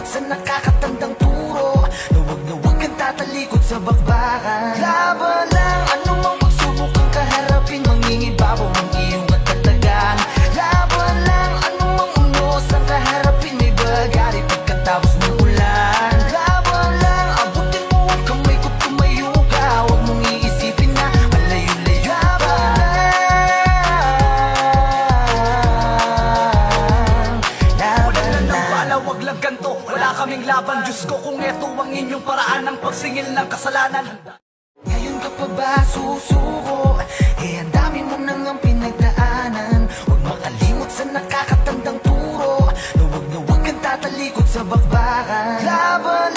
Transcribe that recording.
sa nakakatandang turo na huwag kang tatalikod sa bakbakan. Laban lang, anumang pagsubok ang kaharapin, mangingibabaw ang iyong katatagan. Laban lang, anumang unos ang kaharapin, may bagari pagkatapos ng ulan. Laban lang, abutin mo ang kamay ko, tumayo ka, huwag mong iisipin na malayo-layo pa. Laban lang, bala, wag lang ganto, wala kaming laban. Diyos ko, kung eto ang inyong paraan ng pagsingil ng kasalanan. Ngayon ka pa ba susuko? Eh, ang dami mo nang ang pinagdaanan. Huwag makalimot sa nakakatandang turo na huwag kang tatalikod sa bakbakan. Laban